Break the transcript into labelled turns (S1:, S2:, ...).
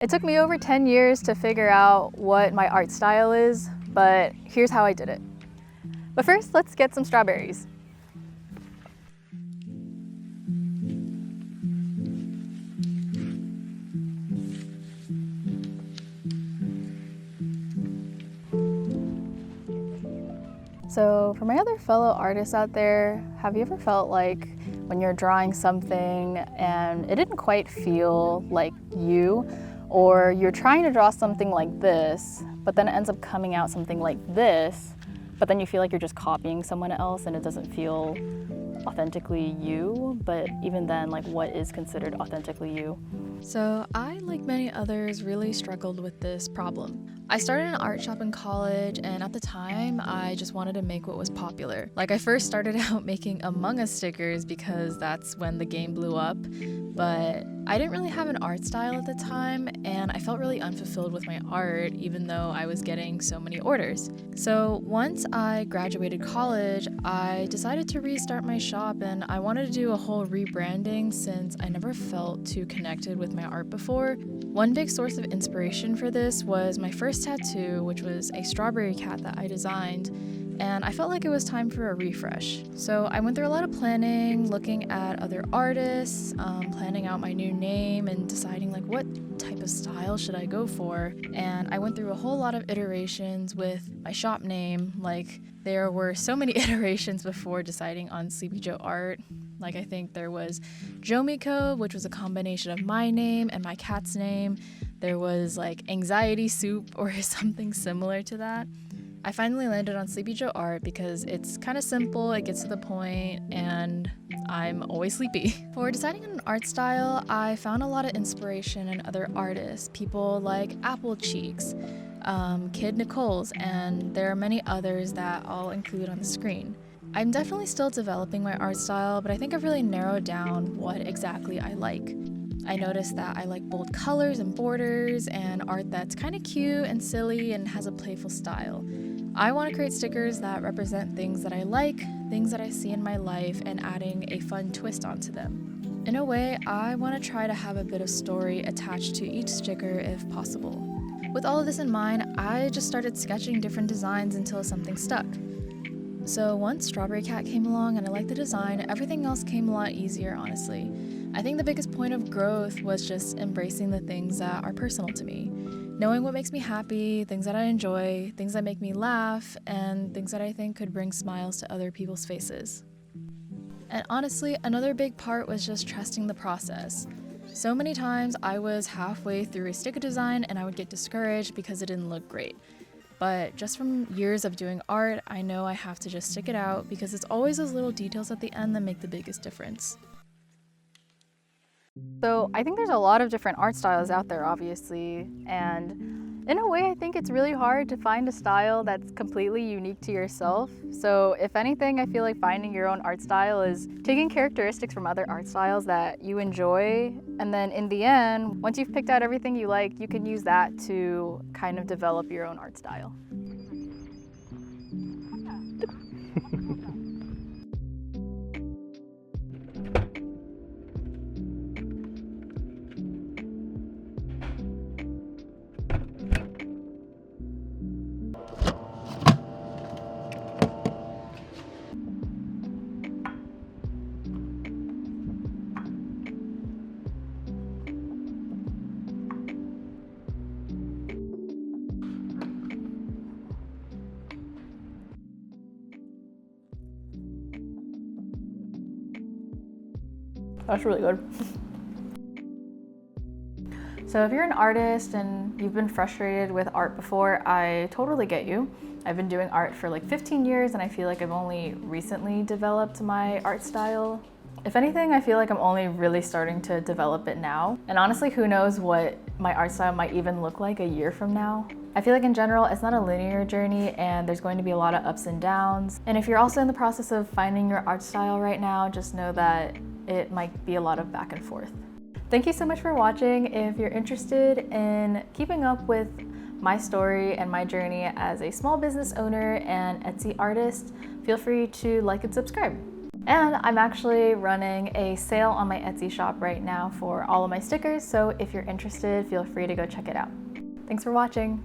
S1: It took me over 10 years to figure out what my art style is, but here's how I did it. But first, let's get some strawberries. So for my other fellow artists out there, have you ever felt like when you're drawing something and it didn't quite feel like you, or you're trying to draw something like this, but then it ends up coming out something like this, but then you feel like you're just copying someone else and it doesn't feel authentically you, but even then, like, what is considered authentically you?
S2: So I, like many others, really struggled with this problem. I started an art shop in college, and at the time, I just wanted to make what was popular. Like, I first started out making Among Us stickers because that's when the game blew up, but I didn't really have an art style at the time, and I felt really unfulfilled with my art, even though I was getting so many orders. So once I graduated college, I decided to restart my shop, and I wanted to do a whole rebranding since I never felt too connected with my art before. One big source of inspiration for this was my first tattoo, which was a strawberry cat that I designed, and I felt like it was time for a refresh. So I went through a lot of planning, looking at other artists, planning out my new name and deciding like what type of style should I go for. And I went through a whole lot of iterations with my shop name. Like, there were so many iterations before deciding on Sleepy Joe Art. Like, I think there was Jomiko, which was a combination of my name and my cat's name. There was like Anxiety Soup or something similar to that. I finally landed on Sleepy Joe Art because it's kind of simple, it gets to the point, and I'm always sleepy. For deciding on an art style, I found a lot of inspiration in other artists, people like Apple Cheeks, Kid Nicole's, and there are many others that I'll include on the screen. I'm definitely still developing my art style, but I think I've really narrowed down what exactly I like. I noticed that I like bold colors and borders and art that's kind of cute and silly and has a playful style. I want to create stickers that represent things that I like, things that I see in my life, and adding a fun twist onto them. In a way, I want to try to have a bit of story attached to each sticker if possible. With all of this in mind, I just started sketching different designs until something stuck. So once Strawberry Cat came along and I liked the design, everything else came a lot easier, honestly. I think the biggest point of growth was just embracing the things that are personal to me. Knowing what makes me happy, things that I enjoy, things that make me laugh, and things that I think could bring smiles to other people's faces. And honestly, another big part was just trusting the process. So many times I was halfway through a sticker design and I would get discouraged because it didn't look great. But just from years of doing art, I know I have to just stick it out because it's always those little details at the end that make the biggest difference.
S1: So I think there's a lot of different art styles out there, obviously, and in a way I think it's really hard to find a style that's completely unique to yourself. So if anything, I feel like finding your own art style is taking characteristics from other art styles that you enjoy, and then in the end, once you've picked out everything you like, you can use that to kind of develop your own art style. That's really good. So if you're an artist and you've been frustrated with art before, I totally get you. I've been doing art for like 15 years and I feel like I've only recently developed my art style. If anything, I feel like I'm only really starting to develop it now. And honestly, who knows what my art style might even look like a year from now. I feel like in general, it's not a linear journey and there's going to be a lot of ups and downs. And if you're also in the process of finding your art style right now, just know that it might be a lot of back and forth. Thank you so much for watching. If you're interested in keeping up with my story and my journey as a small business owner and Etsy artist, feel free to like and subscribe. And I'm actually running a sale on my Etsy shop right now for all of my stickers, so if you're interested, feel free to go check it out. Thanks for watching.